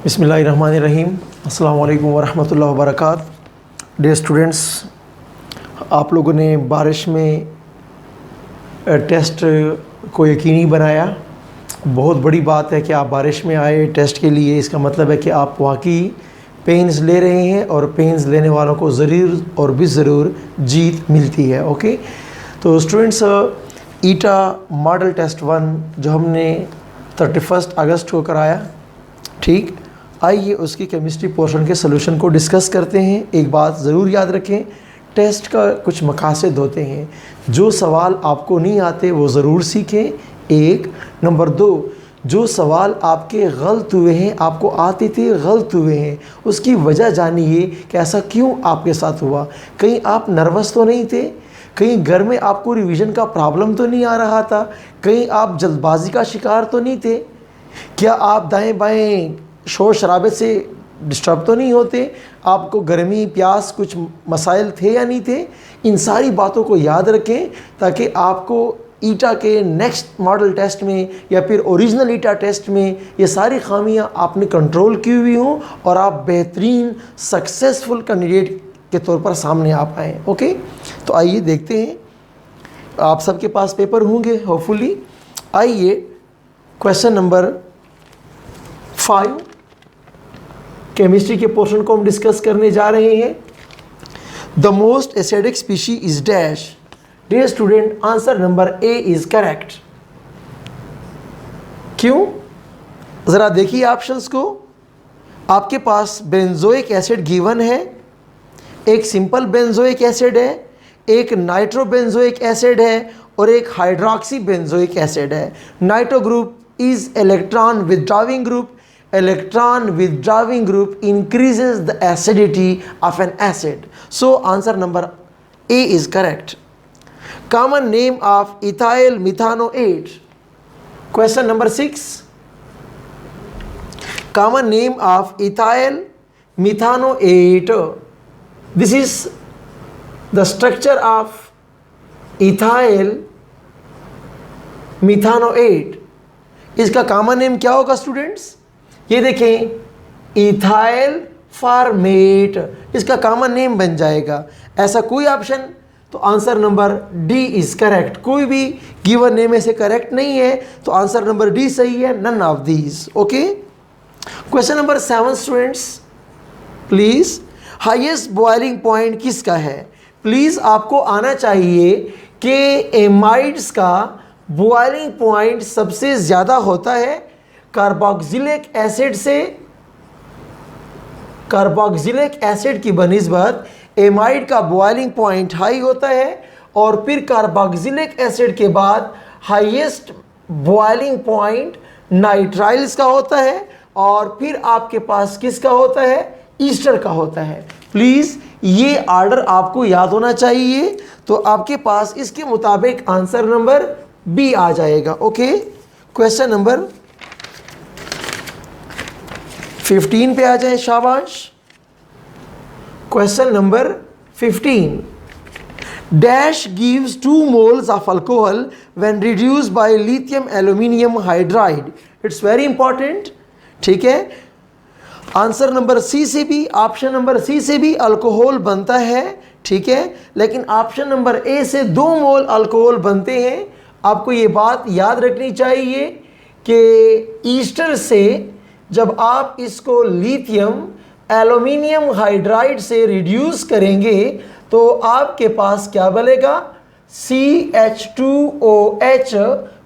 बिस्मिल्लाहिर्रहमानिर्रहीम। अस्सलाम वालेकुम वरहमतुल्लाहि वबरकातुहू। डियर स्टूडेंट्स, आप लोगों ने बारिश में टेस्ट को यकीनी बनाया। बहुत बड़ी बात है कि आप बारिश में आए टेस्ट के लिए। इसका मतलब है कि आप वाकई पेन्स ले रहे हैं और पेन्स लेने वालों को ज़रूर और भी ज़रूर जीत मिलती है। ओके, तो स्टूडेंट्स, ईटा मॉडल टेस्ट 1 जो हमने 31 अगस्त को कराया, ठीक, आइए उसकी केमिस्ट्री पोर्शन के सलूशन को डिस्कस करते हैं। एक बात ज़रूर याद रखें, टेस्ट का कुछ मकासद होते हैं। जो सवाल आपको नहीं आते वो ज़रूर सीखें, एक। नंबर 2, जो सवाल आपके गलत हुए हैं, आपको आते थे गलत हुए हैं, उसकी वजह जानिए कि ऐसा क्यों आपके साथ हुआ। कहीं आप नर्वस तो नहीं थे, कहीं घर में आपको रिवीजन का प्रॉब्लम तो नहीं आ रहा था, कहीं आप जल्दबाजी का शिकार तो नहीं थे, क्या आप दाएं बाएं शोर शराबे से डिस्टर्ब तो नहीं होते, आपको गर्मी प्यास कुछ मसाइल थे या नहीं थे। इन सारी बातों को याद रखें ताकि आपको ईटा के नेक्स्ट मॉडल टेस्ट में या फिर ओरिजिनल ईटा टेस्ट में ये सारी खामियां आपने कंट्रोल की हुई हों और आप बेहतरीन सक्सेसफुल कैंडिडेट के तौर पर सामने आ पाएँ। ओके, तो आइए देखते हैं। आप सबके पास पेपर होंगे होपफुली। आइए क्वेश्चन नंबर 5 केमिस्ट्री के पोर्शन को हम डिस्कस करने जा रहे हैं। The most acidic species is dash. Dear student, answer number A is correct. क्यों? ज़रा देखिए ऑप्शंस को। आपके पास बेंजोइक एसिड गिवन है, एक सिंपल बेंजोइक एसिड है, एक नाइट्रो बेंजोइक एसिड है और एक हाइड्रोक्सी बेंजोइक एसिड है। Nitro group is electron withdrawing group. Electron withdrawing group increases the acidity of an acid. So answer number A is correct. Common name of ethyl methanoate. Question number 6. Common name of ethyl methanoate. This is the structure of ethyl methanoate. इसका common name क्या होगा students? ये देखें, ethyl format इसका common name बन जाएगा। ऐसा कोई ऑप्शन? तो answer number D is correct. कोई भी गिवन नेम में से करेक्ट नहीं है, तो आंसर नंबर डी सही है, none of these. Okay, question number 7 students, please. Highest boiling point किसका है? प्लीज आपको आना चाहिए कि एमाइड्स का बॉइलिंग पॉइंट सबसे ज़्यादा होता है कार्बोक्सिलिक एसिड से। कार्बोक्सिलिक एसिड की बनिस्बत एमाइड का बॉइलिंग पॉइंट हाई होता है और फिर कार्बोक्सिलिक एसिड के बाद हाईएस्ट बॉइलिंग पॉइंट नाइट्राइल्स का होता है और फिर आपके पास किसका होता है? ईस्टर का होता है। प्लीज़ ये आर्डर आपको याद होना चाहिए, तो आपके पास इसके मुताबिक आंसर नंबर बी आ जाएगा। ओके, क्वेश्चन नंबर 15 पे आ जाए, शाबाश। Question number 15। Dash gives 2 moles of alcohol when reduced by lithium aluminium hydride. It's very important, ठीक है। आंसर नंबर सी से भी, ऑप्शन नंबर सी से भी अल्कोहल बनता है, ठीक है, लेकिन ऑप्शन नंबर ए से 2 मोल अल्कोहल बनते हैं। आपको ये बात याद रखनी चाहिए कि ईस्टर से जब आप इसको लिथियम एल्यूमिनियम हाइड्राइड से रिड्यूस करेंगे तो आपके पास क्या बनेगा? CH2OH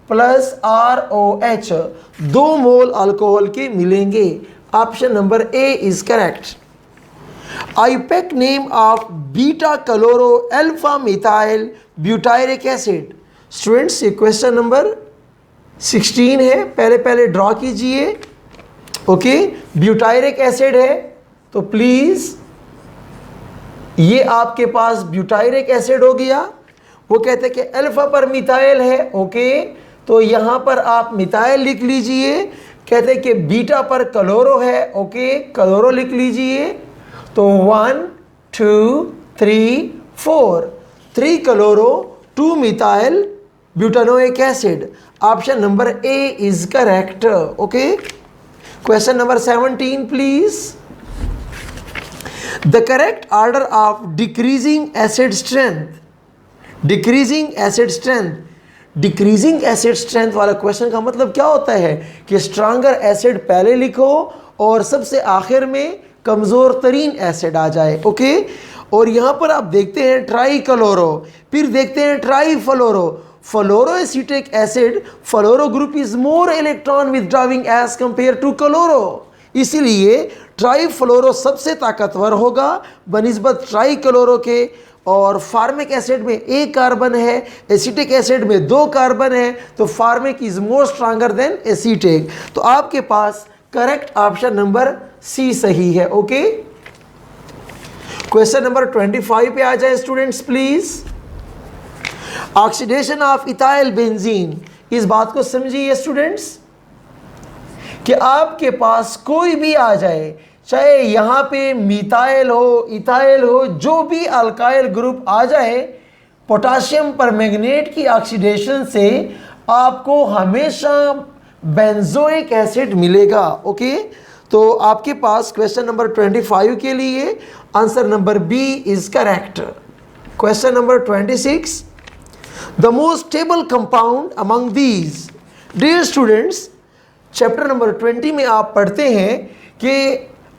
प्लस ROH, 2 मोल अल्कोहल के मिलेंगे। Option number A is correct. IUPAC name of beta chloro alpha methyl butyric acid. Students, ये क्वेश्चन नंबर 16 है, पहले ड्रॉ कीजिए। ओके, ब्यूटायरिक एसिड है तो प्लीज़ ये आपके पास ब्यूटायरिक एसिड हो गया। वो कहते हैं कि अल्फा पर मिथाइल है, ओके, तो यहाँ पर आप मिथाइल लिख लीजिए। कहते हैं कि बीटा पर क्लोरो है, ओके, क्लोरो लिख लीजिए। तो 1 2 3 4, 3 chloro 2-methyl butanoic acid. Option number A is correct. Okay. Question number 17 please. The correct order of decreasing acid strength. Decreasing acid strength. Decreasing acid strength वाला क्वेश्चन का मतलब क्या होता है कि स्ट्रांगर एसिड पहले लिखो और सबसे आखिर में कमज़ोर तरीन एसिड आ जाए. ओके. और यहाँ पर आप देखते हैं ट्राई क्लोरो, फिर देखते हैं trifluoro. Fluoroacetic acid, fluoro group is more electron withdrawing as compare to chloro. इसीलिए ट्राई फ्लोरो सबसे ताकतवर होगा बनिस्बत ट्राई क्लोरो के. और फार्मिक एसिड में एक कार्बन है, एसिटिक एसिड में 2 कार्बन है, तो formic is more stronger then acetic. तो आपके पास करेक्ट ऑप्शन नंबर सी सही है. ओके. क्वेश्चन नंबर 25 पे आ जाए students please. Oxidation of ethyl benzene. इस बात को समझिए स्टूडेंट्स कि आपके पास कोई भी आ जाए, चाहे यहाँ पे मिथाइल हो, इथाइल हो, जो भी अल्काइल ग्रुप आ जाए, पोटाशियम परमैंगनेट की ऑक्सीडेशन से आपको हमेशा बेंजोइक एसिड मिलेगा. ओके. तो आपके पास क्वेश्चन नंबर 25 के लिए answer number B is correct. Question number 26. The most stable compound among these. Dear students, chapter number 20 में आप पढ़ते हैं कि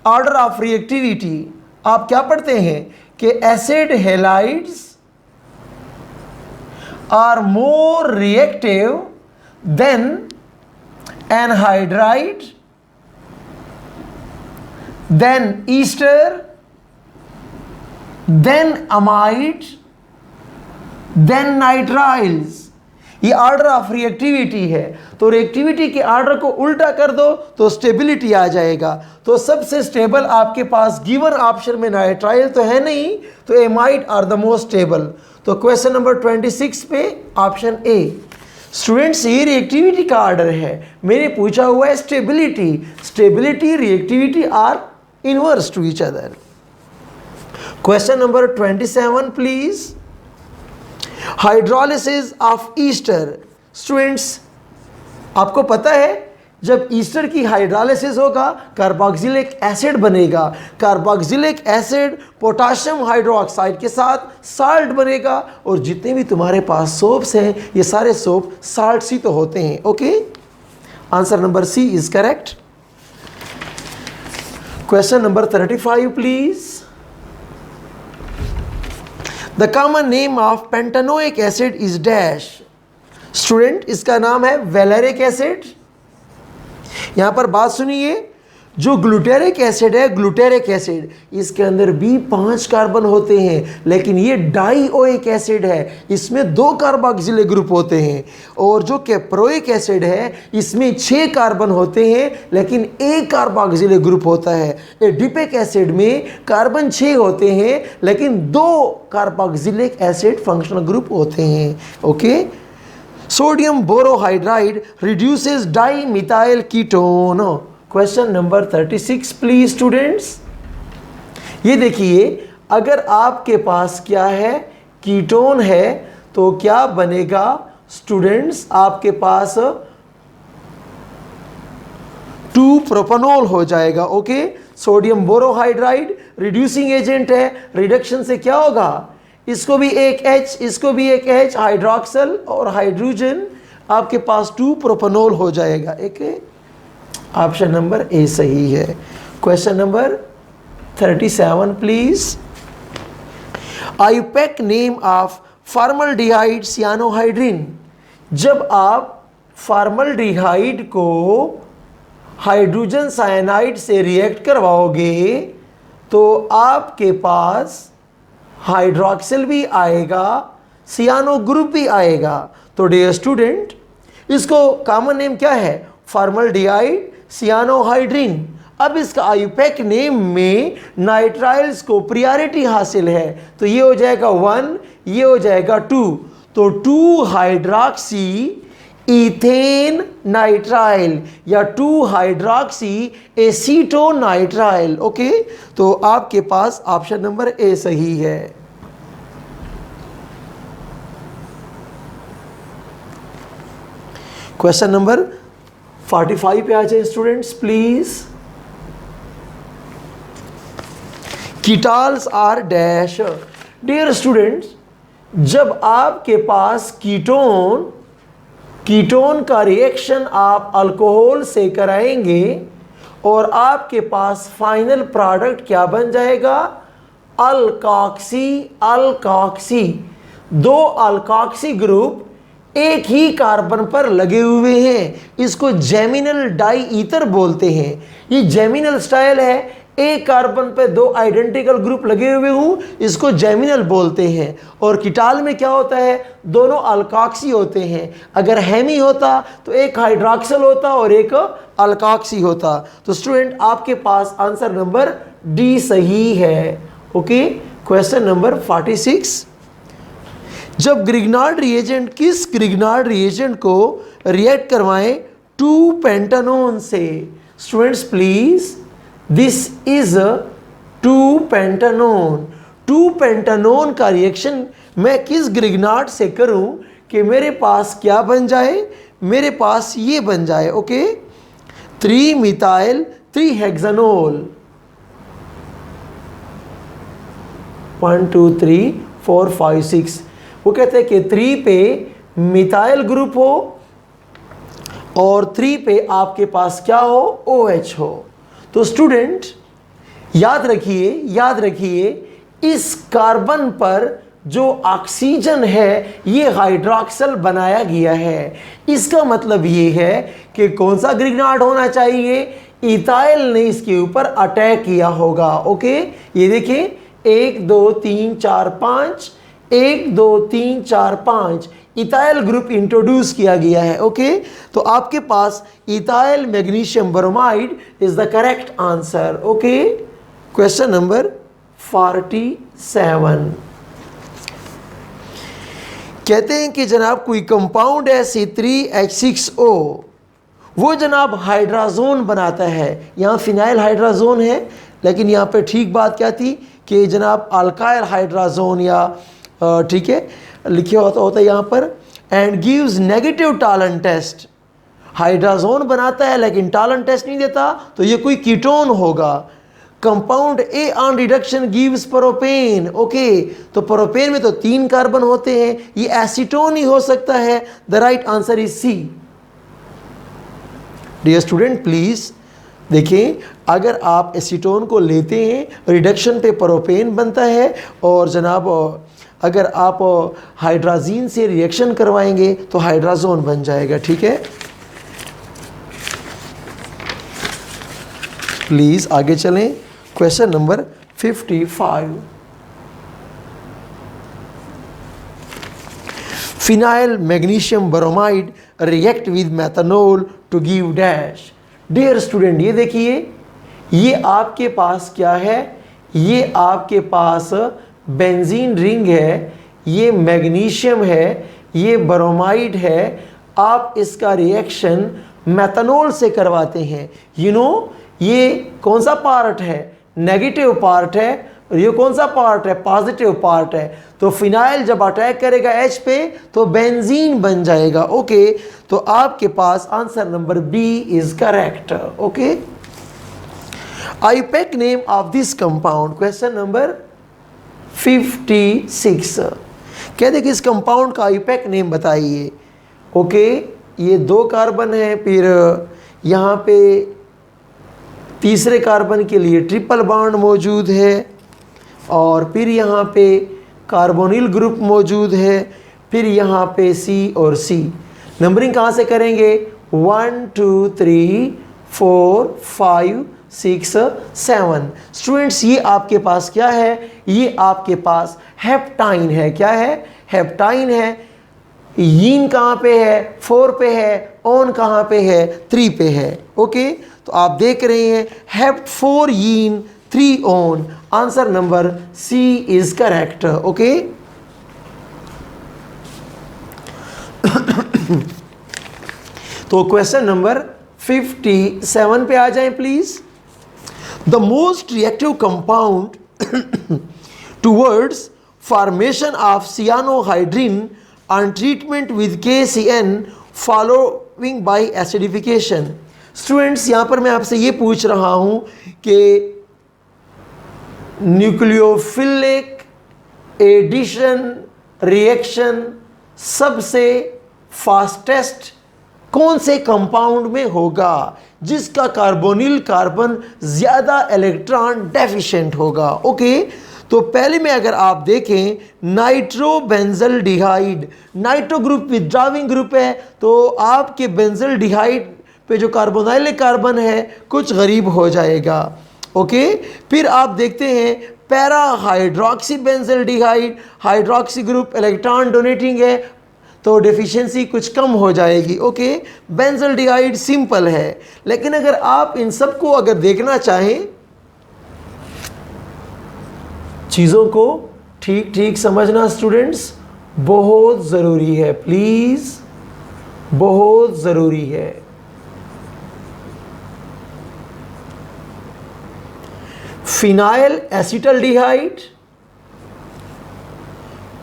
ऑर्डर ऑफ रिएक्टिविटी. आप क्या पढ़ते हैं कि acid halides are more reactive than anhydride, then ester, then amide, then nitriles. ये ऑर्डर ऑफ रिएक्टिविटी है. तो रिएक्टिविटी के ऑर्डर को उल्टा कर दो तो स्टेबिलिटी आ जाएगा. तो सबसे स्टेबल आपके पास गिवन ऑप्शन में नाइट्राइल तो है नहीं, तो amide are the most stable. तो क्वेश्चन नंबर 26 पे ऑप्शन ए. स्टूडेंट्स, ये रिएक्टिविटी का ऑर्डर है, मैंने पूछा हुआ है stability. Stability, reactivity are inverse to each other. Question number 27 please. Hydrolysis of ester. Students, आपको पता है जब ईस्टर की हाइड्रोलिसिस होगा कार्बोक्सिलिक एसिड बनेगा. कार्बोक्सिलिक एसिड पोटाशियम हाइड्रोक्साइड के साथ साल्ट बनेगा. और जितने भी तुम्हारे पास सोप्स हैं ये सारे सोप साल्ट सी तो होते हैं. Okay. Answer number C is correct. Question number 35 please. The common name of pentanoic acid is dash. Student, इसका नाम है वेलेरिक एसिड. यहां पर बात सुनिए, जो ग्लूटेरिक एसिड है, ग्लूटेरिक एसिड, इसके अंदर भी 5 कार्बन होते हैं, लेकिन ये डाइओइक एसिड है, इसमें 2 कार्बोक्सिलिक ग्रुप होते हैं. और जो कैप्रोइक एसिड है, इसमें 6 कार्बन होते हैं, लेकिन 1 कार्बोक्सिलिक ग्रुप होता है. एडिपिक एसिड में कार्बन 6 होते हैं, लेकिन 2 कार्बोक्सिलिक एसिड फंक्शनल ग्रुप होते हैं. Okay. Sodium borohydride reduces dimethyl ketone. Question number 36 please students. ये देखिए, अगर आपके पास क्या है, कीटोन है, तो क्या बनेगा स्टूडेंट्स, आपके पास 2 प्रोपेनॉल हो जाएगा. Okay. Sodium borohydride reducing agent है, रिडक्शन से क्या होगा, इसको भी एक H, इसको भी एक H, हाइड्रोक्सल और हाइड्रोजन, आपके पास 2 प्रोपेनॉल हो जाएगा. एक ऑप्शन नंबर ए सही है. Question number 37 please. IUPAC name of formaldehyde cyanohydrin. जब आप फॉर्मल्डिहाइड को हाइड्रोजन साइनाइड से रिएक्ट करवाओगे तो आपके पास हाइड्रोक्सिल भी आएगा, सियानो ग्रुप भी आएगा. तो डियर स्टूडेंट, इसको कॉमन नेम क्या है, फॉर्मल्डिहाइड सियानोहाइड्रिन. अब इसका आईयूपैक नेम में नाइट्राइल्स को प्रियोरिटी हासिल है, तो ये हो जाएगा 1, ये हो जाएगा 2. तो 2 हाइड्रोक्सी इथेन नाइट्राइल या 2 हाइड्रोक्सी एसीटोनाइट्राइल. ओके. तो आपके पास ऑप्शन नंबर ए सही है. क्वेश्चन नंबर 45 पे आ जाए students please. Ketols are dash. Dear students, जब आपके पास कीटोन का रिएक्शन आप अल्कोहल से कराएंगे और आपके पास फाइनल प्रोडक्ट क्या बन जाएगा? अल्कॉक्सी। दो अल्कॉक्सी ग्रुप एक ही कार्बन पर लगे हुए हैं, इसको जेमिनल डाई ईथर बोलते हैं। ये जेमिनल स्टाइल है, एक कार्बन पे दो आइडेंटिकल ग्रुप लगे हुए हूं, इसको जेमिनल बोलते हैं। और कीटॉल में क्या होता है? दोनों अल्कॉक्सी होते हैं। अगर हेमी होता तो एक हाइड्रॉक्सिल होता और एक अल्कॉक्सी होता। तो स्टूडेंट आपके पास आंसर नंबर डी सही है। Okay, question number 46। जब ग्रिग्नार्ड रिएजेंट, किस ग्रिग्नार्ड रिएजेंट को रिएक्ट करवाएं 2 पेंटानोन से? Students please, this is 2 pentanone. 2 pentanone का रिएक्शन मैं किस ग्रिग्नार्ड से करूं कि मेरे पास क्या बन जाए? मेरे पास ये बन जाए। Okay, 3 methyl 3 हेक्सानोल। 1 2 3 4 5 6। वो कहते हैं कि 3 पे मिथाइल ग्रुप हो और 3 पे आपके पास क्या हो? OH हो। तो स्टूडेंट याद रखिए इस कार्बन पर जो ऑक्सीजन है ये हाइड्रॉक्सिल बनाया गया है। इसका मतलब ये है कि कौन सा ग्रिग्नार्ड होना चाहिए? इथाइल ने इसके ऊपर अटैक किया होगा। ओके, ये देखिए 1 2 3 4 5, 1 2 3 4 5 इथाइल ग्रुप इंट्रोड्यूस किया गया है। ओके, तो आपके पास ethyl magnesium bromide is the correct answer. Okay, question number 47। कहते हैं कि जनाब कोई कंपाउंड है C3H6O, वो जनाब हाइड्राजोन बनाता है। यहाँ फिनाइल हाइड्राजोन है, लेकिन यहाँ पे ठीक बात क्या थी कि जनाब अल्काइल हाइड्राजोन या ठीक है लिखे होता है यहाँ पर। And gives negative Tollen test. Hydrazone बनाता है लेकिन टालन टेस्ट नहीं देता, तो ये कोई कीटोन होगा। Compound A on reduction gives propane. Okay, तो प्रोपेन में तो 3 कार्बन होते हैं, ये एसीटोन ही हो सकता है। The right answer is C. Dear student please देखिए, अगर आप एसीटोन को लेते हैं रिडक्शन पे प्रोपेन बनता है, और जनाब अगर आप हाइड्राजीन से रिएक्शन करवाएंगे तो हाइड्राजोन बन जाएगा। ठीक है, प्लीज आगे चलें। Question number 55। Phenyl magnesium bromide react with methanol to give dash. Dear student ये देखिए, ये आपके पास क्या है? ये आपके पास बेंजीन रिंग है, ये मैग्नीशियम है, ये ब्रोमाइड है। आप इसका रिएक्शन मेथनॉल से करवाते हैं। यू नो, ये कौन सा पार्ट है? नेगेटिव पार्ट है, और ये कौन सा पार्ट है? पॉजिटिव पार्ट है। तो फिनाइल जब अटैक करेगा H पे तो बेंजीन बन जाएगा। ओके, तो आपके पास answer number B is correct. Okay, IUPAC name of this compound. Question number 56। कहते कि इस कंपाउंड का आईपैक नेम बताइए। ओके, ये 2 कार्बन है, फिर यहाँ पे तीसरे कार्बन के लिए ट्रिपल बॉन्ड मौजूद है, और फिर यहाँ पे कार्बोनिल ग्रुप मौजूद है, फिर यहाँ पे C और C। नंबरिंग कहाँ से करेंगे? 1 2 3 4 5 6 7। स्टूडेंट्स ये आपके पास क्या है? ये आपके पास हेप्टाइन है। क्या है? हेप्टाइन है। यीन कहाँ पे है? 4 पे है। ऑन कहाँ पे है? 3 पे है। ओके, तो आप देख रहे हैं hept 4 yne 3 one. Answer number C is correct. Okay, तो क्वेश्चन नंबर 57 पे आ जाएं please. The most reactive compound towards formation of cyanohydrin on treatment with KCN following by acidification. Students यहाँ पर मैं आपसे ये पूछ रहा हूँ कि न्यूक्लियोफिलिक एडिशन रिएक्शन सबसे फास्टेस्ट कौन से कंपाउंड में होगा जिसका कार्बोनिल कार्बन ज़्यादा इलेक्ट्रॉन डेफिशिएंट होगा? ओके, तो पहले में अगर आप देखें नाइट्रोबेंजल्डिहाइड, नाइट्रो ग्रुप विथड्राविंग ग्रुप है, तो आपके बेंजल्डिहाइड पे जो कार्बोनाइल कार्बन है कुछ गरीब हो जाएगा। ओके, फिर आप देखते हैं para hydroxy benzaldehyde, hydroxy group electron donating है तो डेफिशिएंसी कुछ कम हो जाएगी। ओके, बेंजल्डिहाइड सिंपल है, लेकिन अगर आप इन सबको अगर देखना चाहें, चीज़ों को ठीक ठीक समझना स्टूडेंट्स बहुत ज़रूरी है, प्लीज़ बहुत ज़रूरी है। Phenyl acetaldehyde,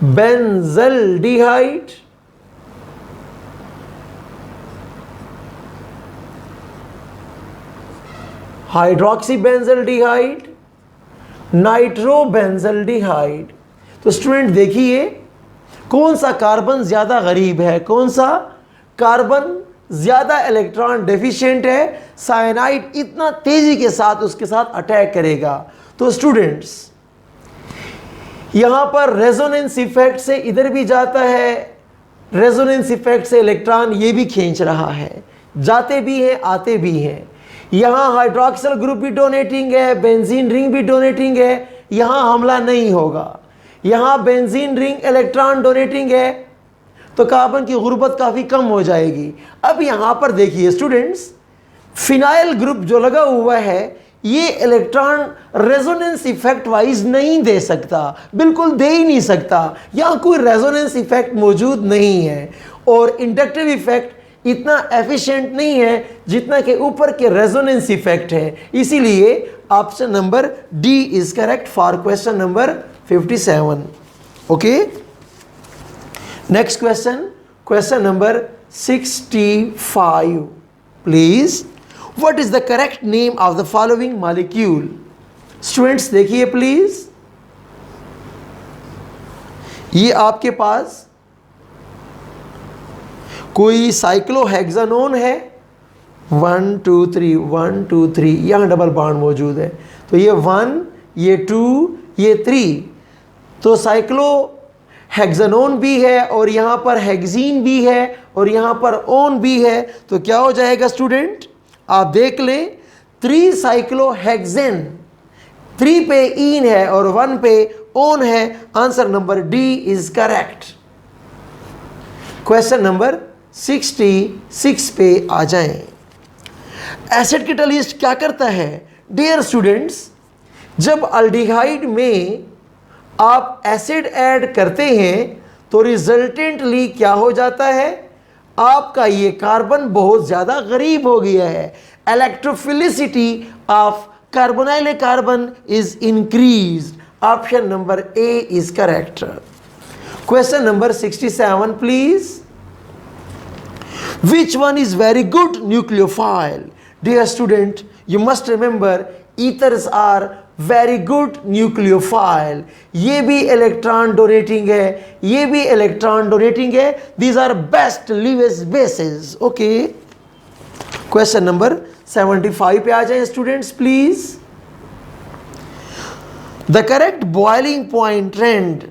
benzaldehyde, hydroxy benzaldehyde, nitrobenzaldehyde. तो स्टूडेंट देखिए कौन सा कार्बन ज़्यादा गरीब है, कौन सा कार्बन ज़्यादा इलेक्ट्रॉन डेफिशिएंट है। साइनाइड इतना तेज़ी के साथ उसके साथ अटैक करेगा। तो स्टूडेंट्स यहाँ पर रेजोनेंस इफेक्ट से इधर भी जाता है, रेजोनेंस इफेक्ट से इलेक्ट्रॉन ये भी खींच रहा है, जाते भी हैं आते भी हैं। यहाँ हाइड्रोक्सिल ग्रुप भी डोनेटिंग है, बेंजीन रिंग भी डोनेटिंग है, यहाँ हमला नहीं होगा। यहाँ बेंजीन रिंग इलेक्ट्रॉन डोनेटिंग है तो कार्बन की गुर्बत काफ़ी कम हो जाएगी। अब यहाँ पर देखिए स्टूडेंट्स, फिनाइल ग्रुप जो लगा हुआ है ये इलेक्ट्रॉन रेजोनेंस इफेक्ट वाइज नहीं दे सकता, बिल्कुल दे ही नहीं सकता, यहाँ कोई रेजोनेंस इफेक्ट मौजूद नहीं है और इंडक्टिव इफेक्ट इतना एफिशिएंट नहीं है जितना कि ऊपर के रेजोनेंस इफेक्ट है। इसीलिए option number D is correct for question number 57। Okay, next question, question number 65 please. What is the correct name of the following molecule? Students देखिए प्लीज, ये आपके पास कोई साइक्लोहेक्सानोन है, 1 2 3 1 2 3, यहाँ डबल बॉन्ड मौजूद है, तो ये 1 ये 2 ये 3, तो साइक्लोहेक्सानोन भी है और यहाँ पर हेक्सीन भी है और यहाँ पर ओन भी है, तो क्या हो जाएगा स्टूडेंट? आप देख लें 3 साइक्लोहेक्सेन, 3 पे ईन है और 1 पे ओन है। Answer number D is correct. Question number 66 पे आ जाएं। एसिड कैटलिस्ट क्या करता है? डियर स्टूडेंट्स, जब अल्डिहाइड में आप एसिड ऐड करते हैं तो रिजल्टेंटली क्या हो जाता है? आपका ये कार्बन बहुत ज़्यादा गरीब हो गया है। Electrophilicity of carbonyl carbon is increased. Option number A is correct. Question number 67 please. Which one is very good nucleophile? Dear student, you must remember ethers are very good nucleophile. ये भी electron donating है, ये भी electron donating है। These are best Lewis bases. Okay. Question number 75 पे आ जाएं students please. The correct boiling point trend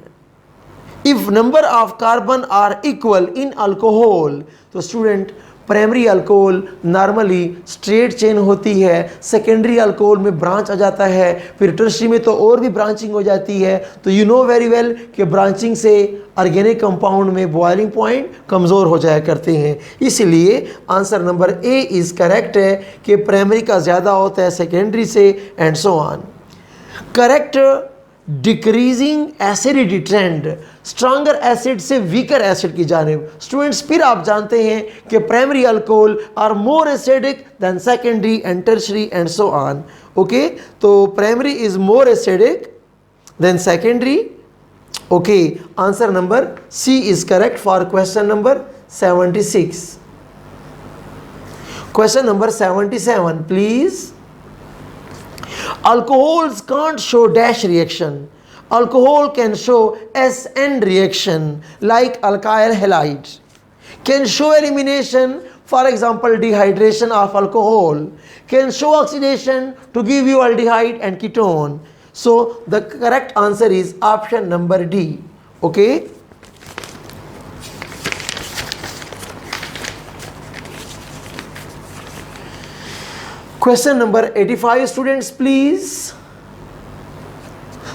if number of carbon are equal in alcohol. तो student primary alcohol normally straight chain होती है, secondary alcohol में branch आ जाता है, फिर टर्शरी में तो और भी ब्रांचिंग हो जाती है। तो यू नो वेरी वेल कि ब्रांचिंग से ऑर्गेनिक कंपाउंड में बॉइलिंग पॉइंट कमज़ोर हो जाया करते हैं। इसलिए answer number A is correct है कि प्राइमरी का ज़्यादा होता है सेकेंडरी से and so on. Correct decreasing acidity trend, stronger acid से वीकर एसिड की जानिब। स्टूडेंट्स फिर आप जानते हैं कि primary alcohol are more acidic than secondary and tertiary and so on. Okay, तो primary is more acidic than secondary. Okay, answer number C is correct for question number 76। Question number 77, please. Alcohols can't show dash reaction. Alcohol can show SN reaction like alkyl halide. Can show elimination, for example dehydration of alcohol. Can show oxidation to give you aldehyde and ketone. So the correct answer is option number D. Okay. Question number 85, students, please.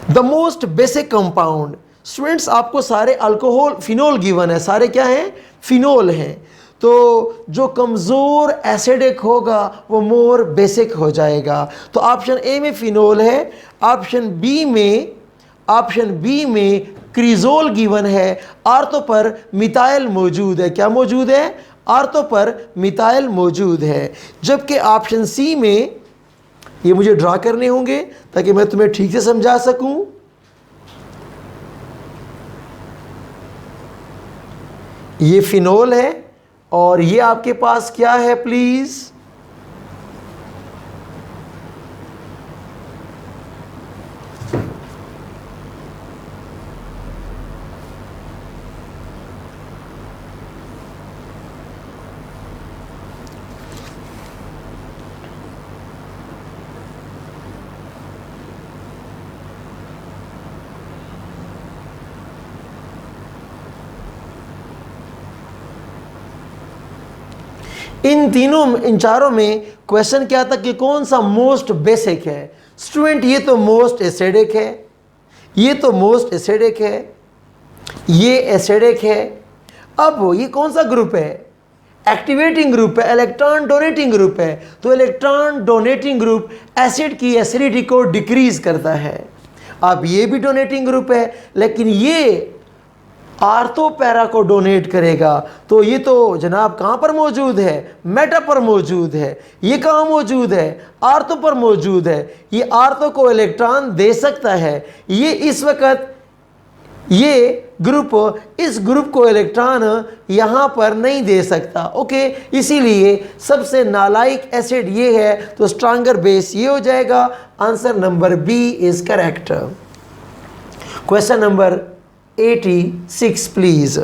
The most basic compound. Students आपको सारे alcohol phenol given है, सारे क्या हैं? Phenol हैं। तो जो कमज़ोर एसिडिक होगा वो मोर बेसिक हो जाएगा। तो ऑप्शन ए में फिनोल है, ऑप्शन बी में क्रिजोल गिवन है, आर्थो पर मिथाइल मौजूद है। क्या मौजूद है? आर्थो पर मिथाइल मौजूद है। जबकि ऑप्शन सी में, ये मुझे ड्रा करने होंगे ताकि मैं तुम्हें ठीक से समझा सकूं। ये फिनोल है और ये आपके पास क्या है प्लीज? इन चारों में क्वेश्चन क्या था कि कौन सा मोस्ट बेसिक है? स्टूडेंट ये तो मोस्ट एसिडिक है, ये तो मोस्ट एसिडिक है, ये एसिडिक है। अब ये कौन सा ग्रुप है? एक्टिवेटिंग ग्रुप है, इलेक्ट्रॉन डोनेटिंग ग्रुप है। तो इलेक्ट्रॉन डोनेटिंग ग्रुप एसिड की एसिडिटी को डिक्रीज करता है। अब ये भी डोनेटिंग ग्रुप है, लेकिन ये आर्थो पैरा को डोनेट करेगा। तो ये तो जनाब कहाँ पर मौजूद है? मेटा पर मौजूद है। ये कहाँ मौजूद है? आर्थो पर मौजूद है। ये आर्थो को इलेक्ट्रॉन दे सकता है। ये इस वक्त ये ग्रुप इस ग्रुप को इलेक्ट्रॉन यहाँ पर नहीं दे सकता। ओके, इसीलिए सबसे नालायक एसिड ये है, तो स्ट्रॉन्गर बेस ये हो जाएगा। Answer number B is correct. Question number 86 please.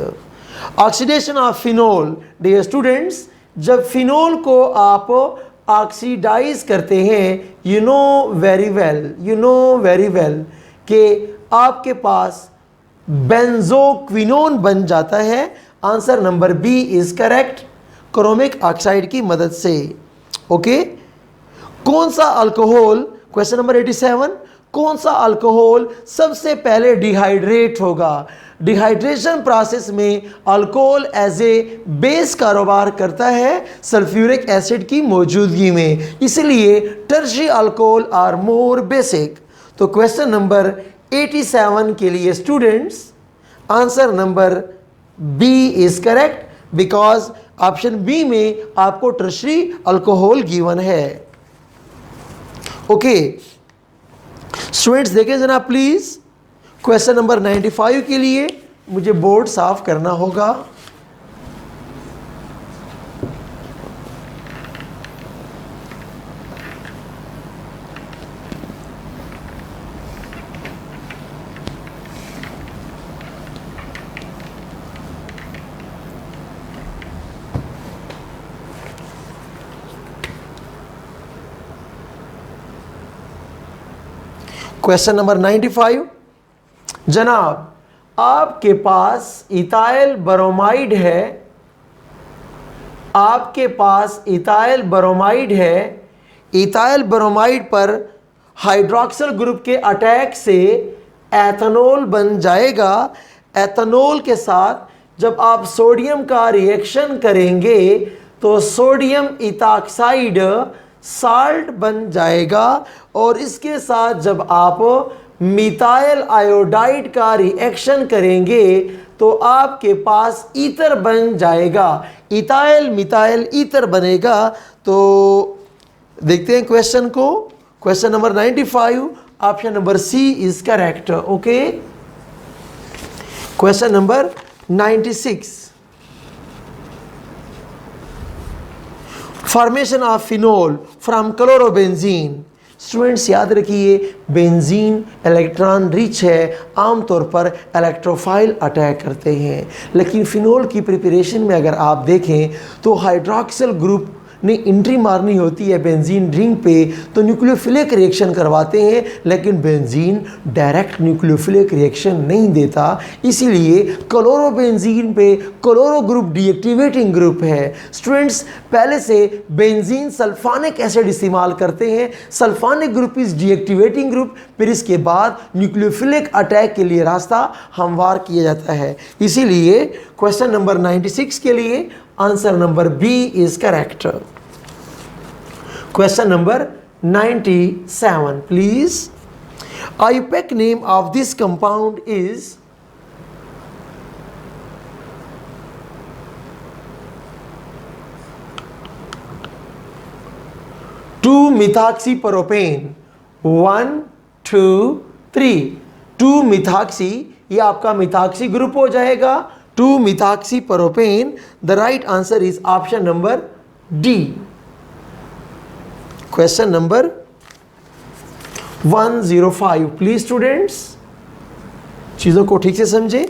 Oxidation of phenol. Dear students, जब फिनोल को आप ऑक्सीडाइज करते हैं, यू नो वेरी वेल कि आपके पास बेंजोक्विनोन बन जाता है। Answer number B is correct, chromic oxide की मदद से। ओके, कौन सा अल्कोहल, क्वेश्चन नंबर 87, कौन सा अल्कोहल सबसे पहले डिहाइड्रेट होगा? डिहाइड्रेशन प्रोसेस में अल्कोहल एज ए बेस कारोबार करता है सल्फ्यूरिक एसिड की मौजूदगी में, इसलिए tertiary alcohol are more basic. तो क्वेश्चन नंबर 87 के लिए students answer number B is correct, because option B में आपको टर्शियरी अल्कोहल गिवन है। ओके स्टूडेंट्स, देखें जनाब प्लीज, क्वेश्चन नंबर 95 के लिए मुझे बोर्ड साफ करना होगा। क्वेश्चन नंबर 95, जनाब आपके पास इथाइल ब्रोमाइड है, आपके पास इथाइल ब्रोमाइड है। इथाइल ब्रोमाइड पर हाइड्रोक्सिल ग्रुप के अटैक से एथेनॉल बन जाएगा। एथेनॉल के साथ जब आप सोडियम का रिएक्शन करेंगे तो सोडियम इथाक्साइड साल्ट बन जाएगा, और इसके साथ जब आप मिथाइल आयोडाइड का रिएक्शन करेंगे तो आपके पास ईथर बन जाएगा। इथाइल मिथाइल ईथर बनेगा। तो देखते हैं क्वेश्चन को। Question number 95, option number C is correct. Okay, question number 96, formation of phenol from chlorobenzene. Students याद रखिए, बेंजीन इलेक्ट्रॉन रिच है, आमतौर पर इलेक्ट्रोफाइल अटैक करते हैं, लेकिन फिनोल की प्रिपरेशन में अगर आप देखें तो हाइड्रोक्सिल ग्रुप ने एंट्री मारनी होती है बेंजीन रिंग पे, तो न्यूक्लियोफिलिक रिएक्शन करवाते हैं, लेकिन बेंजीन डायरेक्ट न्यूक्लियोफिलिक रिएक्शन नहीं देता। इसीलिए क्लोरोबेंजीन पे क्लोरो ग्रुप डीएक्टिवेटिंग ग्रुप है। स्टूडेंट्स पहले से बेंजीन सल्फानिक एसिड इस्तेमाल करते हैं, सल्फानिक ग्रुप इज डीएक्टिवेटिंग ग्रुप, फिर इसके बाद न्यूक्लियोफिलिक अटैक के लिए रास्ता हमवार किया जाता है। इसीलिए क्वेश्चन नंबर 96 के लिए answer number B is correct. Question number 97 please. IUPAC name of this compound is two methoxy propane 1 2 3। 2 methoxy, ये आपका मिथाक्सी ग्रुप हो जाएगा, 2 methoxy propane. The right answer is option number D. Question number 105 please students, चीजों को ठीक से समझे।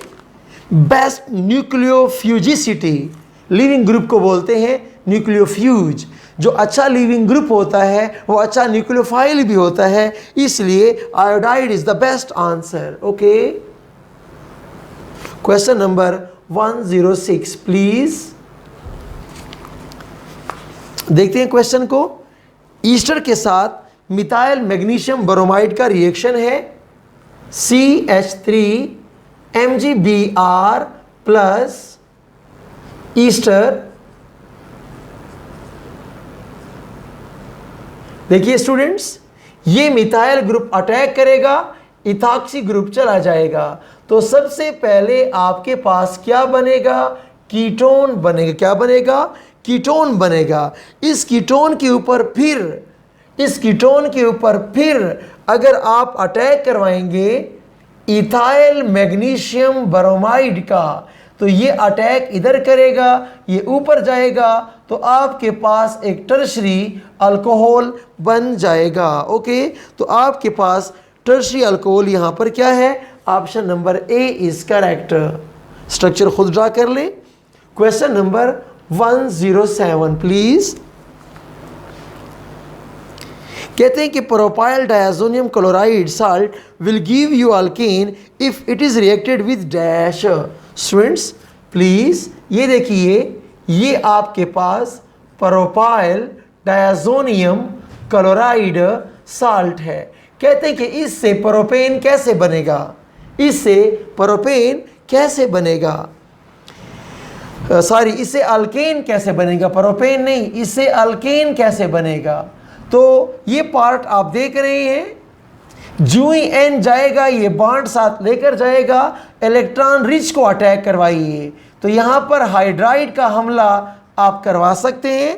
Best न्यूक्लियोफ्यूजिसिटी, leaving group को बोलते हैं न्यूक्लियोफ्यूज। जो अच्छा लिविंग ग्रुप होता है वो अच्छा न्यूक्लियोफाइल भी होता है, इसलिए iodide is the best answer. Okay, question number 106 please. देखते हैं क्वेश्चन को। ईस्टर के साथ मिथाइल मैग्नीशियम ब्रोमाइड का रिएक्शन है CH3 MgBr प्लस ईस्टर। देखिए स्टूडेंट्स, ये मिथाइल ग्रुप अटैक करेगा, इथॉक्सी ग्रुप चला जाएगा, तो सबसे पहले आपके पास क्या बनेगा? कीटोन बनेगा। क्या बनेगा? कीटोन बनेगा। इस कीटोन के ऊपर फिर अगर आप अटैक करवाएंगे इथाइल मैग्नीशियम ब्रोमाइड का, तो ये अटैक इधर करेगा, ये ऊपर जाएगा, तो आपके पास एक टर्शरी अल्कोहल बन जाएगा। ओके, तो आपके पास टर्शरी अल्कोहल यहां पर क्या है? Option number A is correct. Structure खुद ड्रा कर ले। Question number 107 please. कहते हैं कि propyl diazonium chloride salt will give you alkane if it is reacted with dash. Students please ये देखिए, ये आपके पास प्रोपाइल डायजोनियम क्लोराइड साल्ट है। कहते हैं कि इससे प्रोपेन कैसे बनेगा? इससे प्रोपेन कैसे बनेगा? इससे अल्केन कैसे बनेगा? प्रोपेन नहीं, इससे अल्केन कैसे बनेगा? तो ये पार्ट आप देख रहे हैं, जो ही एन जाएगा ये बॉन्ड साथ लेकर जाएगा, इलेक्ट्रॉन रिच को अटैक करवाइए। तो यहाँ पर हाइड्राइड का हमला आप करवा सकते हैं,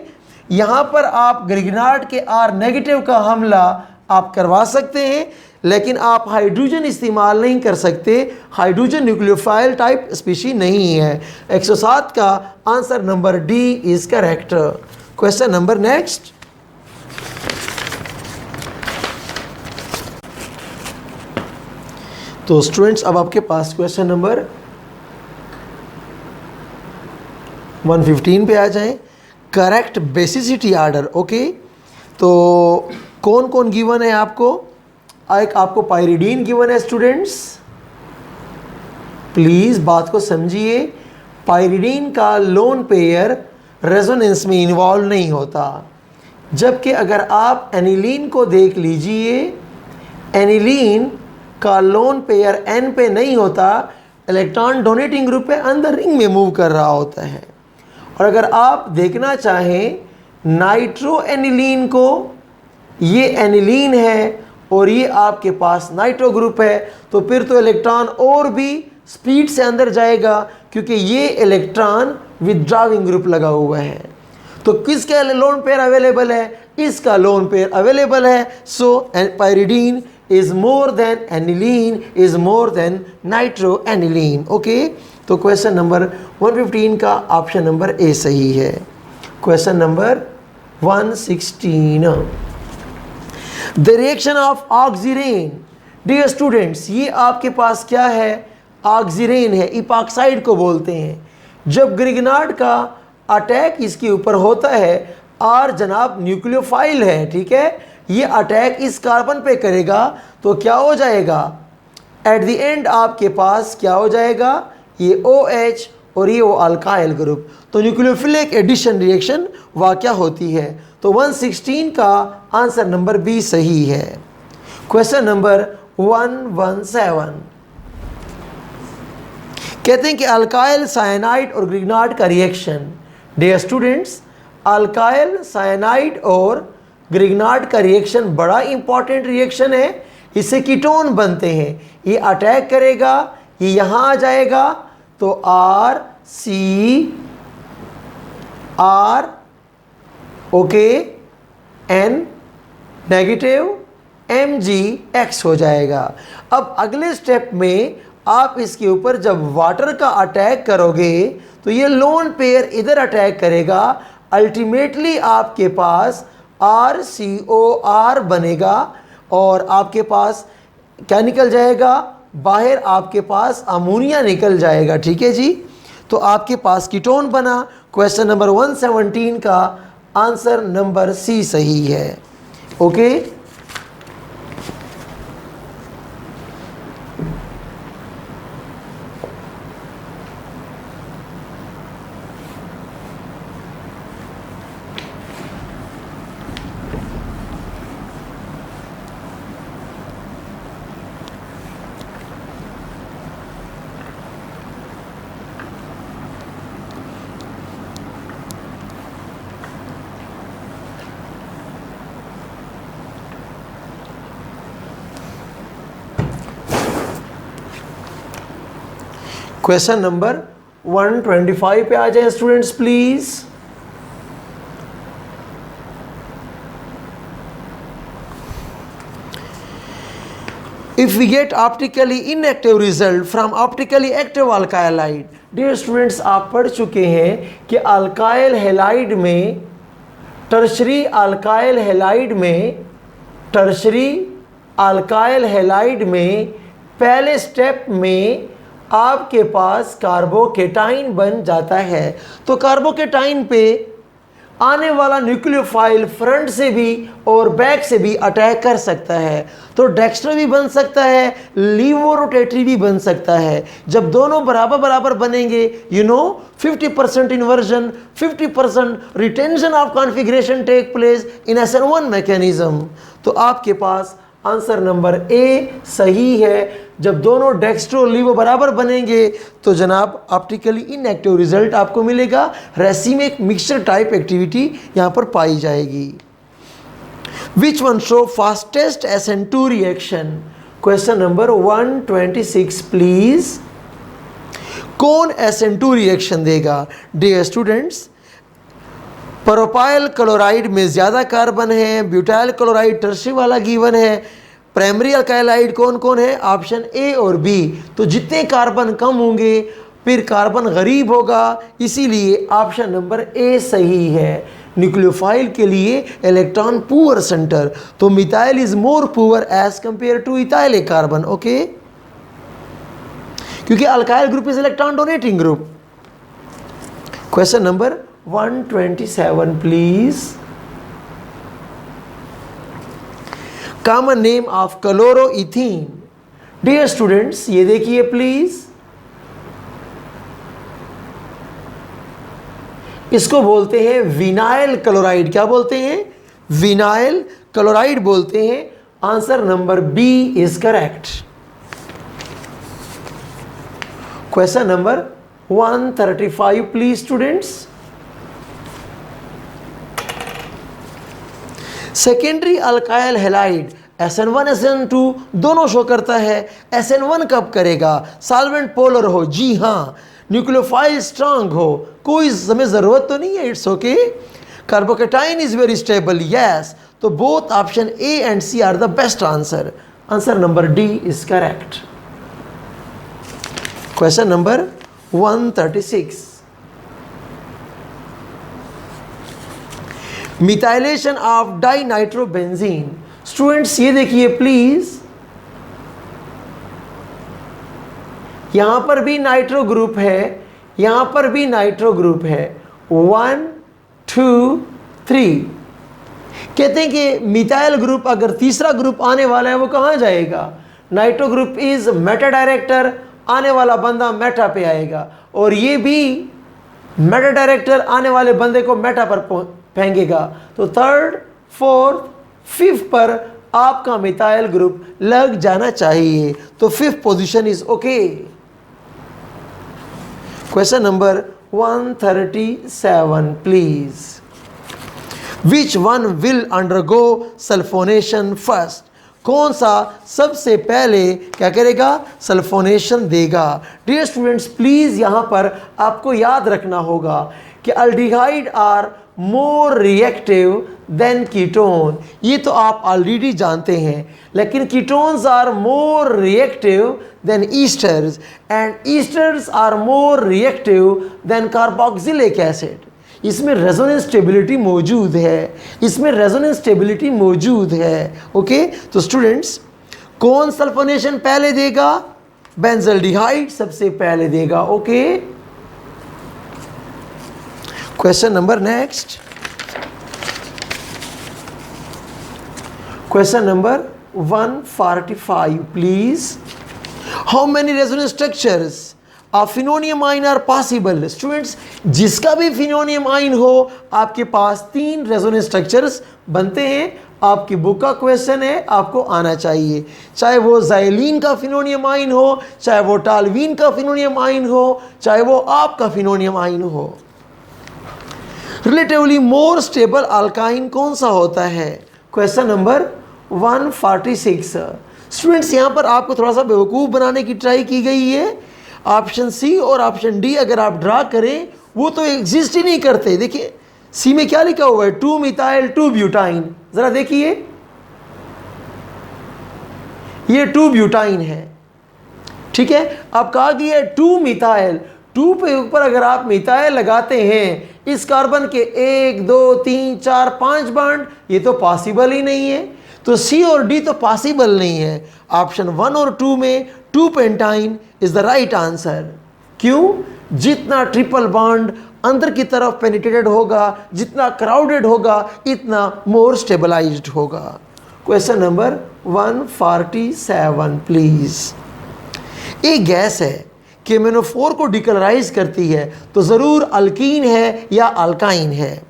यहाँ पर आप ग्रिग्नार्ड के R नेगेटिव का हमला आप करवा सकते हैं, लेकिन आप हाइड्रोजन इस्तेमाल नहीं कर सकते। हाइड्रोजन न्यूक्लियोफाइल टाइप स्पीशी नहीं है। 107 का answer number D is correct. Question number next. तो स्टूडेंट्स अब आपके पास क्वेश्चन नंबर 115 पे आ जाएं। Correct basicity order. ओके, तो कौन कौन गिवन है आपको? एक आपको पायरिडीन गिवन है स्टूडेंट्स, प्लीज बात को समझिए। पायरिडीन का लोन पेयर रेजोनेंस में इन्वॉल्व नहीं होता, जबकि अगर आप एनिलीन को देख लीजिए, एनिलीन का लोन पेयर एन पे नहीं होता, इलेक्ट्रॉन डोनेटिंग ग्रुप पे अंदर रिंग में मूव कर रहा होता है। और अगर आप देखना चाहें नाइट्रो एनिलीन को, ये एनिलीन है और ये आपके पास नाइट्रो ग्रुप है, तो फिर तो इलेक्ट्रॉन और भी स्पीड से अंदर जाएगा, क्योंकि ये इलेक्ट्रॉन विथड्रॉविंग ग्रुप लगा हुआ है। तो किसका लोन पेयर अवेलेबल है? इसका लोन पेयर अवेलेबल है। So pyridine is more than aniline is more than nitro aniline. Okay, तो क्वेश्चन नंबर 115 का ऑप्शन नंबर ए सही है। Question number 116। The reaction of oxirane, dear students ये आपके पास क्या है, ऑक्सीरेन है, इपॉक्साइड को बोलते हैं। जब ग्रिग्नार्ड का अटैक इसके ऊपर होता है, और जनाब न्यूक्लियोफाइल है, ठीक है, ये अटैक इस कार्बन पे करेगा तो क्या हो जाएगा, एट द एंड आपके पास क्या हो जाएगा, ये OH और ये वो अल्काइल ग्रुप, तो न्यूक्लियोफिलिक एडिशन रिएक्शन वाक़या होती है। तो 116 का आंसर नंबर बी सही है। क्वेश्चन नंबर 117 कहते हैं कि अल्काइल साइनाइड और ग्रिग्नार्ड का reaction. Dear students, alkyl cyanide और ग्रिग्नार्ड का रिएक्शन बड़ा इंपॉर्टेंट रिएक्शन है, इससे कीटोन बनते हैं। ये अटैक करेगा, ये यहाँ आ जाएगा, तो RCR okay N negative MgX हो जाएगा। अब अगले स्टेप में आप इसके ऊपर जब वाटर का अटैक करोगे तो ये लोन पेयर इधर अटैक करेगा, अल्टीमेटली आपके पास RCOR बनेगा और आपके पास क्या निकल जाएगा, बाहर आपके पास अमोनिया निकल जाएगा। ठीक है जी, तो आपके पास कीटोन बना। क्वेश्चन नंबर 117 का आंसर नंबर सी सही है। ओके, क्वेश्चन नंबर 125 पे आ जाए students please. If we get optically inactive result from optically active alkyl halide, dear students आप पढ़ चुके हैं कि अल्काइल हैलाइड में, टर्शरी अल्काइल हैलाइड में, टर्शरी अल्काइल हैलाइड में पहले स्टेप में आपके पास कार्बोकेटाइन बन जाता है। तो कार्बोकेटाइन पे आने वाला न्यूक्लियोफाइल फ्रंट से भी और बैक से भी अटैक कर सकता है, तो डेक्स्ट्रो भी बन सकता है, लीवो रोटेटरी भी बन सकता है। जब दोनों बराबर बराबर बनेंगे, 50% inversion, 50% retention of configuration take place in SN1 mechanism. तो आपके पास आंसर नंबर ए सही है। जब दोनों डेक्स्ट्रो लीवो बराबर बनेंगे तो जनाब ऑप्टिकली इनएक्टिव रिजल्ट आपको मिलेगा, रेसिमिक मिक्सचर टाइप एक्टिविटी यहाँ पर पाई जाएगी। Which one show fastest SN2 reaction? Question number 126 please. कौन SN2 रिएक्शन देगा? डियर स्टूडेंट्स, प्रोपाइल क्लोराइड में ज़्यादा कार्बन है, ब्यूटाइल क्लोराइड टर्शरी वाला गिवन है, प्राइमरी अल्काइलाइड कौन कौन है? ऑप्शन ए और बी। तो जितने कार्बन कम होंगे फिर कार्बन गरीब होगा, इसीलिए ऑप्शन नंबर ए सही है। न्यूक्लियोफाइल के लिए इलेक्ट्रॉन पुअर सेंटर, तो methyl is more poor as compare to ethyl carbon. Okay, क्योंकि alkyl group is electron donating group. Question number 127 please. Common name of chloroethene? Dear students ये देखिए please, इसको बोलते हैं विनाइल क्लोराइड। क्या बोलते हैं? विनाइल क्लोराइड बोलते हैं। Answer number B is correct. Question number 135 please students. Secondary alkyl halide SN1 SN2 दोनों शो करता है। SN1 कब करेगा? सॉल्वेंट पोलर हो, जी हाँ, न्यूक्लियोफाइल स्ट्रांग हो, कोई हमें ज़रूरत तो नहीं है, it's okay. Carbocation is very stable, yes. तो both option A and C are the best answer. Answer number D is correct. Question number 136। Methylation of di nitrobenzene. Students ये देखिए प्लीज, यहां पर भी नाइट्रो ग्रुप है, यहां पर भी नाइट्रो ग्रुप है, 1 2 3। कहते हैं कि मिथाइल ग्रुप अगर तीसरा ग्रुप आने वाला है वो कहां जाएगा? Nitro group is Meta director, आने वाला बंदा मेटा पे आएगा, और ये भी मेटा डायरेक्टर आने वाले बंदे को मेटा पर फेंकेगा। तो थर्ड, फोर्थ, फिफ्थ पर आपका मिथाइल ग्रुप लग जाना चाहिए। तो fifth position is okay. Question number 137 please. Which one will undergo sulphonation first? कौन सा सबसे पहले क्या करेगा? सल्फोनेशन देगा। डियर स्टूडेंट्स प्लीज यहां पर आपको याद रखना होगा कि aldehyde are more reactive than ketone. ये तो आप ऑलरेडी जानते हैं, लेकिन ketones are more reactive than esters, and esters are more reactive than carboxylic acid. इसमें रेजोनेंस स्टेबिलिटी मौजूद है, इसमें रेजोनेंस स्टेबिलिटी मौजूद है। ओके, तो स्टूडेंट्स कौन सल्फोनेशन पहले देगा? बेंजल्डिहाइड सबसे पहले देगा। Okay, question number next, question number 145 please. How many resonance structures phenonium ion are possible? Students जिसका भी फिनोनियम आइन हो आपके पास 3 रेजोनेंस स्ट्रक्चर्स बनते हैं। आपकी बुक का क्वेश्चन है, आपको आना चाहिए। चाहे वो ज़ाइलीन का फिनोनियम आइन हो, चाहे वो टालवीन का फिनोनियम आइन हो, चाहे वो आपका फिनोनियम आइन हो। रिलेटिवली मोर स्टेबल अल्काइन कौन सा होता है? Question number 146। स्टूडेंट्स यहां पर आपको थोड़ा सा बेवकूफ़ बनाने की ट्राई की गई है। ऑप्शन सी और ऑप्शन डी अगर आप ड्रा करें वो तो एग्जिस्ट ही नहीं करते। देखिए सी में क्या लिखा हुआ है? 2 मिथाइल 2 ब्यूटाइन। जरा देखिए, ये 2 ब्यूटाइन है, ठीक है। अब कहा गया है 2 मिथाइल, 2 पे ऊपर अगर आप मिथाइल लगाते हैं इस कार्बन के 1 2 3 4 5 बॉन्ड, ये तो पॉसिबल ही नहीं है। तो सी और डी तो पॉसिबल नहीं है। ऑप्शन 1 और 2 में 2 pentyne is the right answer. क्यों? जितना ट्रिपल बॉन्ड अंदर की तरफ पेनिट्रेटेड होगा, जितना क्राउडेड होगा, इतना मोर स्टेबलाइज्ड होगा। Question number 147 please. एक गैस है KMnO4 को डिकलराइज करती है तो ज़रूर अल्कीन है या अल्काइन है,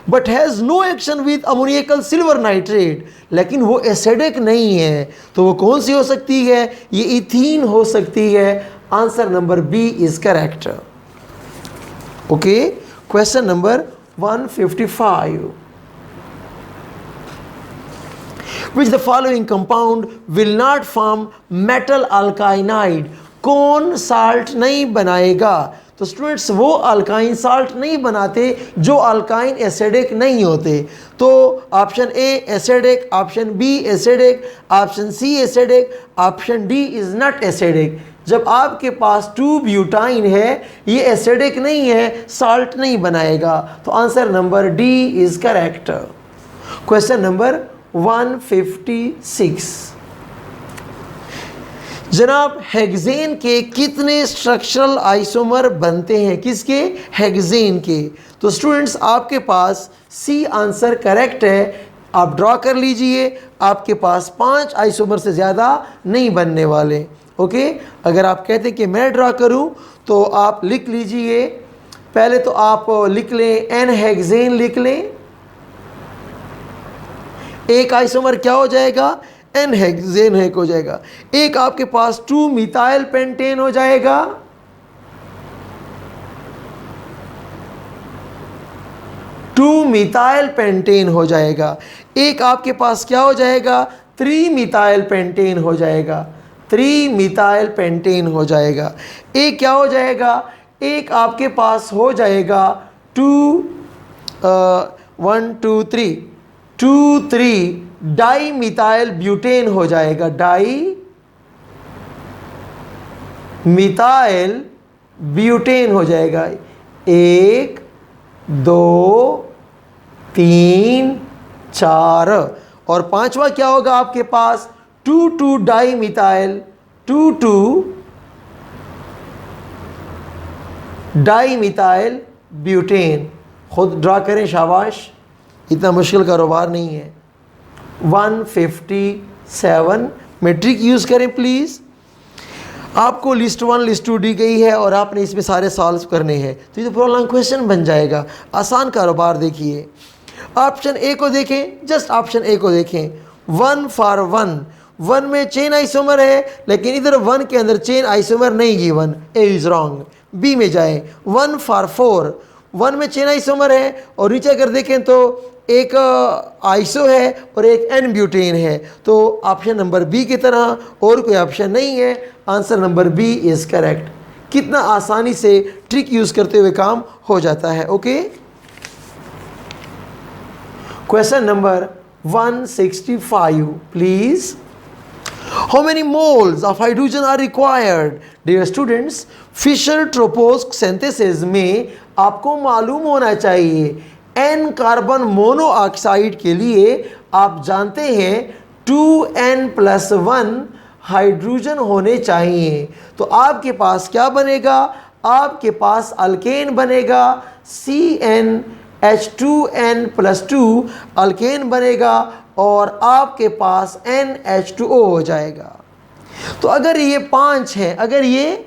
but has no action with ammoniacal silver nitrate, लेकिन वो एसिडिक नहीं है। तो वो कौन सी हो सकती है? ये इथीन हो सकती है। Answer number B is correct. Okay, question number 155। Which the following compound will not form metal alkynide? कौन साल्ट नहीं बनाएगा? तो स्टूडेंट्स वो अल्काइन साल्ट नहीं बनाते जो अल्काइन एसिडिक नहीं होते। तो option A acidic, option B acidic, option C acidic, option D is not acidic. जब आपके पास 2 ब्यूटाइन है, ये एसिडिक नहीं है, साल्ट नहीं बनाएगा। तो answer number D is correct. Question number 156। जनाब हेक्सेन के कितने स्ट्रक्चरल आइसोमर बनते हैं? किसके? हेक्सेन के। तो स्टूडेंट्स आपके पास सी आंसर करेक्ट है। आप ड्रॉ कर लीजिए, आपके पास 5 आइसोमर से ज़्यादा नहीं बनने वाले। ओके, अगर आप कहते हैं कि मैं ड्रॉ करूं तो आप लिख लीजिए। पहले तो आप लिख लें एन हेक्सेन लिख लें। एक आइसोमर क्या हो जाएगा? एन हेक्सेन एक हो जाएगा। एक आपके पास 2 मिथाइल पेंटेन हो जाएगा, मिथाइल पेंटेन हो जाएगा। एक आपके पास क्या हो जाएगा? 3 मिथाइल पेंटेन हो जाएगा, 3 मिथाइल पेंटेन हो जाएगा। एक क्या हो जाएगा? एक आपके पास हो जाएगा 2 डाई मिथाइल ब्यूटेन हो जाएगा, डाई मिथाइल ब्यूटेन हो जाएगा। 1 2 3 4 और पांचवा क्या होगा आपके पास 2 di methyl 2 di methyl butane. खुद ड्रा करें, शाबाश, इतना मुश्किल कारोबार नहीं है। 157 मेट्रिक यूज़ करें प्लीज़। आपको लिस्ट 1 लिस्ट 2 दी गई है और आपने इसमें सारे सॉल्व करने हैं, तो ये तो पूरा लॉन्ग क्वेश्चन बन जाएगा। आसान कारोबार देखिए, ऑप्शन ए को देखें, जस्ट ऑप्शन ए को देखें। 1 फॉर 1 में चेन आइसोमर है, लेकिन इधर 1 के अंदर चेन आइसोमर नहीं given, A is wrong. B में जाएं। 1 फॉर 4 में चेन आइसोमर है और नीचे अगर देखें तो एक आइसो है और एक एन ब्यूटेन है, तो ऑप्शन नंबर बी की तरह और कोई ऑप्शन नहीं है। Answer number B is correct. कितना आसानी से ट्रिक यूज़ करते हुए काम हो जाता है। Okay, question number 165 please. How many moles of hydrogen are required? Dear students, Fischer-Tropsch synthesis में आपको मालूम होना चाहिए N कार्बन मोनोऑक्साइड के लिए आप जानते हैं 2N+1 हाइड्रोजन होने चाहिए। तो आपके पास क्या बनेगा? आपके पास अल्केन बनेगा, CnH2n+2 अल्केन बनेगा और आपके पास NH2O हो जाएगा। तो अगर ये 5 है, अगर ये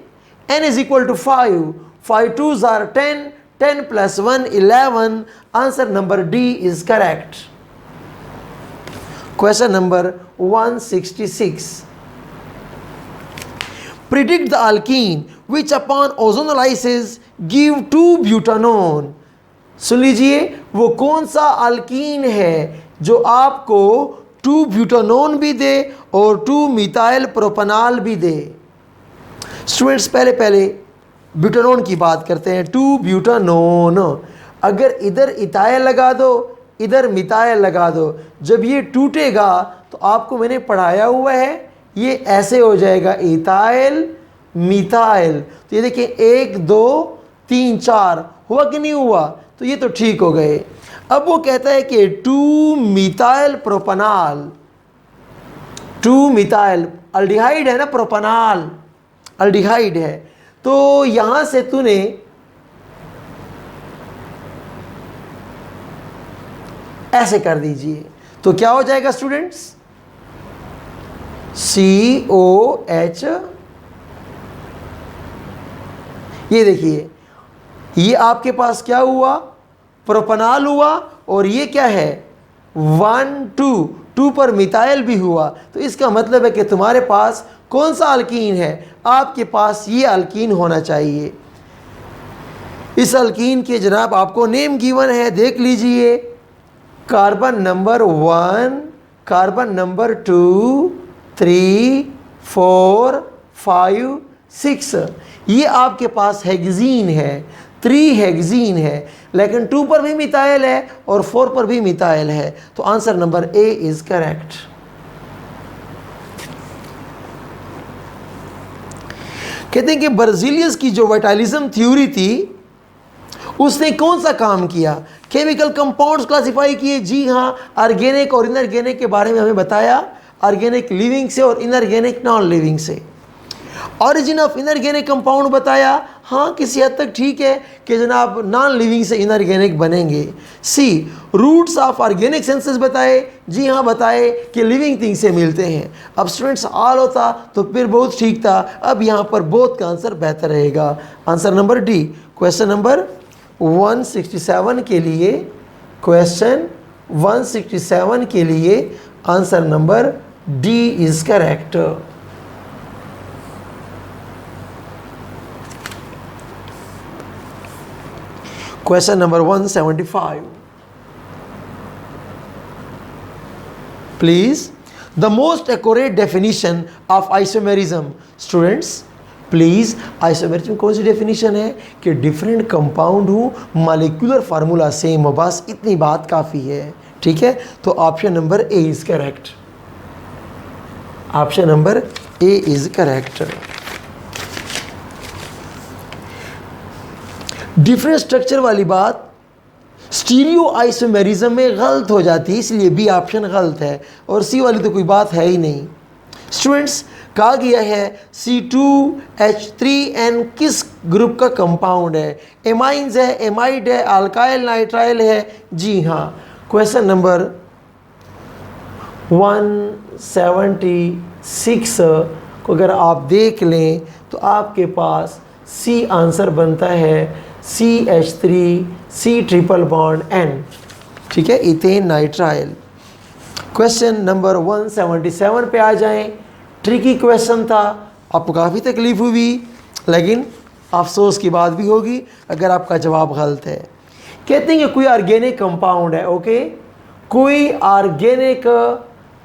N = 5, 5 2s are 10, 10 + 1 11, answer number D is correct. Question number 166, predict the alkene which upon ozonolysis give 2-butanone। सुन लीजिए, वो कौन सा अल्कीन है जो आपको 2-ब्यूटानोन भी दे और 2-मिथाइल प्रोपनाल भी दे। स्टूडेंट्स, पहले ब्यूटानोन की बात करते हैं। 2-ब्यूटानोन, अगर इधर इथाइल लगा दो, इधर मिथाइल लगा दो, जब ये टूटेगा तो आपको मैंने पढ़ाया हुआ है, ये ऐसे हो जाएगा इथाइल मिथाइल। तो ये देखिए 1 2 3 4 हुआ कि नहीं हुआ? तो ये तो ठीक हो गए। अब वो कहता है कि 2-मिथाइल प्रोपनाल, 2-मिथाइल अल्डिहाइड है ना, प्रोपनाल अल्डिहाइड है। तो यहां से तूने ऐसे कर दीजिए, तो क्या हो जाएगा स्टूडेंट्स? COH, ये देखिए, ये आपके पास क्या हुआ? प्रोपनाल हुआ। और ये क्या है? 1 2 पर मिथाइल भी हुआ। तो इसका मतलब है कि तुम्हारे पास कौन सा अल्कीन है? आपके पास ये अल्कीन होना चाहिए। इस अल्कीन के जनाब आपको नेम गिवन है, देख लीजिए। कार्बन नंबर 1, कार्बन नंबर 2 3 4 5 6, ये आपके पास हेक्सीन है, 3 हेक्सीन है, लेकिन 2 पर भी मिथाइल है और 4 पर भी मिथाइल है। तो answer number A is correct. कहते हैं कि बर्जीलियस की जो वाइटालिज्म थ्योरी थी, उसने कौन सा काम किया? केमिकल कंपाउंड्स क्लासिफाई किए। जी हाँ, ऑर्गेनिक और इनऑर्गेनिक के बारे में हमें बताया, ऑर्गेनिक लिविंग से और इनऑर्गेनिक नॉन लिविंग से। ऑरिजिन ऑफ इनऑर्गेनिक कंपाउंड बताया, हाँ किसी हद तक ठीक है कि जनाब नॉन लिविंग से इनऑर्गेनिक बनेंगे। Sea routes of organic senses बताए, जी हाँ बताए कि लिविंग थिंग से मिलते हैं। अब स्टूडेंट्स ऑल होता तो फिर बहुत ठीक था, अब यहाँ पर बोथ का आंसर बेहतर रहेगा। Answer number D. Question number 167 के लिए, क्वेश्चन 167 के लिए answer number D is correct. Question number 175. Please, the most accurate definition of isomerism. Students, please, isomerism कौन सी डेफिनेशन है? कि डिफरेंट कंपाउंड हो, मॉलिक्यूलर फार्मूला सेम हो, बस इतनी बात काफ़ी है। ठीक है, तो option number A is correct. Option number A is correct. Different structure वाली बात स्टीरियो आइसोमेरिज्म में गलत हो जाती है, इसलिए बी ऑप्शन गलत है और सी वाली तो कोई बात है ही नहीं। स्टूडेंट्स, कहा गया है C2H3N किस ग्रुप का कंपाउंड है? एमाइंस है, एमाइड है, अल्काइल नाइट्राइल है? जी हाँ। क्वेश्चन नंबर 176 को अगर आप देख लें तो आपके पास सी आंसर बनता है CH3 ट्रिपल बॉन्ड N, ठीक है, इथेन नाइट्राइल। क्वेश्चन नंबर 177 पे आ जाएं। ट्रिकी क्वेश्चन था, आपको काफ़ी तकलीफ हुई, लेकिन अफसोस की बात भी होगी अगर आपका जवाब गलत है। कहते हैं कि कोई ऑर्गेनिक कंपाउंड है, ओके, कोई ऑर्गेनिक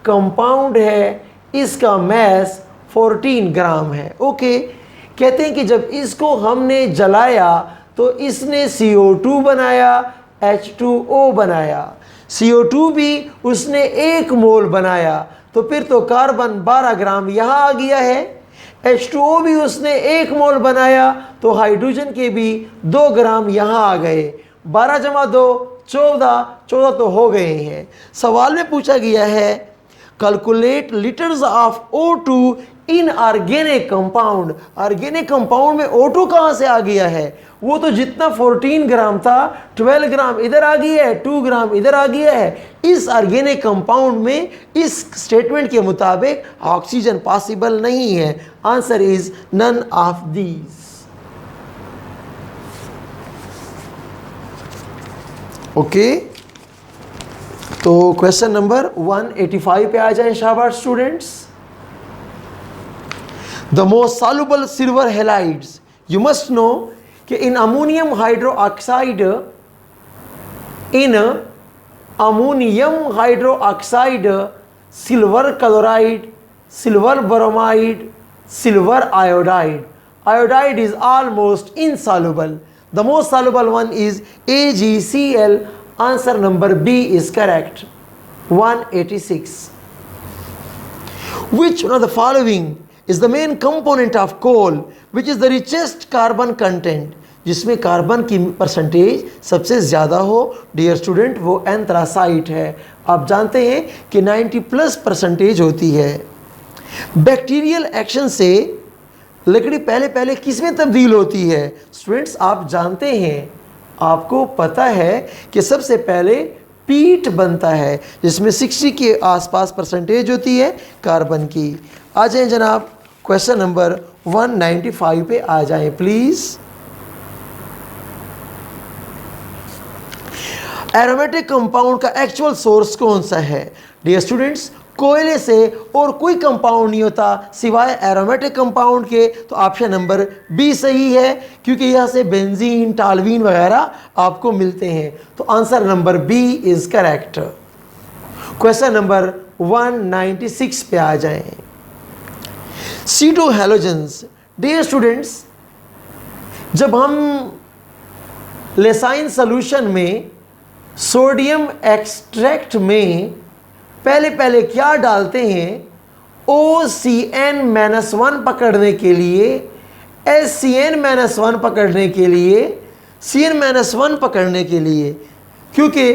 कंपाउंड है, इसका मैस 14 ग्राम है, ओके। कहते हैं कि जब इसको हमने जलाया तो इसने CO2 बनाया, H2O बनाया, CO2 भी उसने 1 मोल बनाया, तो फिर तो कार्बन 12 ग्राम यहाँ आ गया है। H2O भी उसने 1 मोल बनाया, तो हाइड्रोजन के भी 2 ग्राम यहाँ आ गए। 12 जमा 2 14 तो हो गए हैं। सवाल में पूछा गया है calculate litres of O2 in organic compound. Organic compound में O2 कहाँ से आ गया है? वो तो जितना 14 ग्राम था 12 ग्राम इधर आ गया है, 2 ग्राम इधर आ गया है। इस ऑर्गेनिक कंपाउंड में इस स्टेटमेंट के मुताबिक ऑक्सीजन पॉसिबल नहीं है। Answer is none of these. Okay, तो क्वेश्चन नंबर 185 पे आ जाएं शाबाश students. The most soluble silver halides, you must know कि in ammonium hydroxide silver chloride, silver bromide, silver iodide. Iodide is almost insoluble. The most soluble one is AgCl। Answer number B is correct. 186. Which one of the following is the main component of coal which is the richest carbon content? जिसमें carbon की percentage सबसे ज़्यादा हो dear student, वो anthracite है। आप जानते हैं कि 90+% होती है। बैक्टीरियल एक्शन से लकड़ी पहले किस में तब्दील होती है? स्टूडेंट्स, आप जानते हैं, आपको पता है कि सबसे पहले पीट बनता है जिसमें 60 के आसपास परसेंटेज होती है कार्बन की। आ जाएं जनाब, क्वेश्चन नंबर 195 पे आ जाएं प्लीज़। एरोमेटिक कंपाउंड का एक्चुअल सोर्स कौन सा है? डियर स्टूडेंट्स, कोयले से और कोई कंपाउंड नहीं होता सिवाय एरोमेटिक कंपाउंड के, तो ऑप्शन नंबर B सही है, क्योंकि यहाँ से बेंजीन, टालवीन वगैरह आपको मिलते हैं। तो answer number B is correct. Question number 196 पे आ जाएं। C2 halogens. डियर स्टूडेंट्स, जब हम लेसाइन सॉल्यूशन में सोडियम एक्सट्रैक्ट में पहले क्या डालते हैं? OCN-1 पकड़ने के लिए, SCN-1 पकड़ने के लिए, CN-1 पकड़ने के लिए, क्योंकि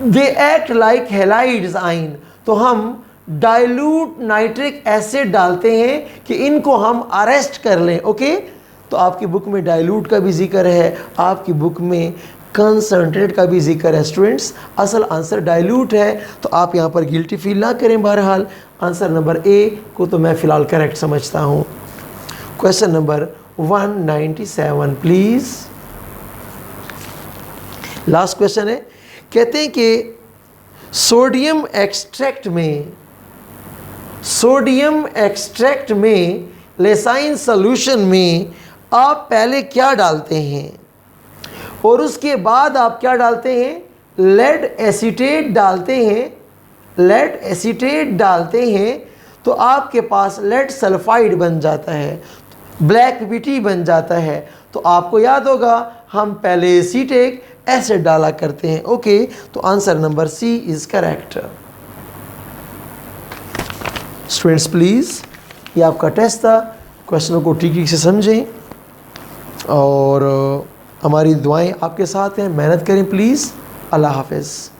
दे एक्ट लाइक हैलाइड्स आइन, तो हम डाइल्यूट नाइट्रिक एसिड डालते हैं कि इनको हम अरेस्ट कर लें। ओके, तो आपकी बुक में डाइल्यूट का भी जिक्र है, आपकी बुक में कंसंट्रेट का भी जिक्र है। स्टूडेंट्स, असल आंसर डाइल्यूट है, तो आप यहाँ पर गिल्टी फील ना करें। बहरहाल आंसर नंबर A को तो मैं फ़िलहाल करेक्ट समझता हूँ। Question number 197 please. Last question है, कहते हैं कि सोडियम एक्सट्रैक्ट में लेसाइन सॉल्यूशन में आप पहले क्या डालते हैं और उसके बाद आप क्या डालते हैं? लेड एसीटेट डालते हैं, तो आपके पास लेड सल्फाइड बन जाता है, ब्लैक बीटी बन जाता है। तो आपको याद होगा हम पहले एसीटिक एसिड डाला करते हैं। ओके, तो answer number C is correct. Students please, ये आपका टेस्ट था, क्वेश्चनों को ठीक से समझें और हमारी दुआएं आपके साथ हैं। मेहनत करें प्लीज़। अल्लाह हाफ़िज़।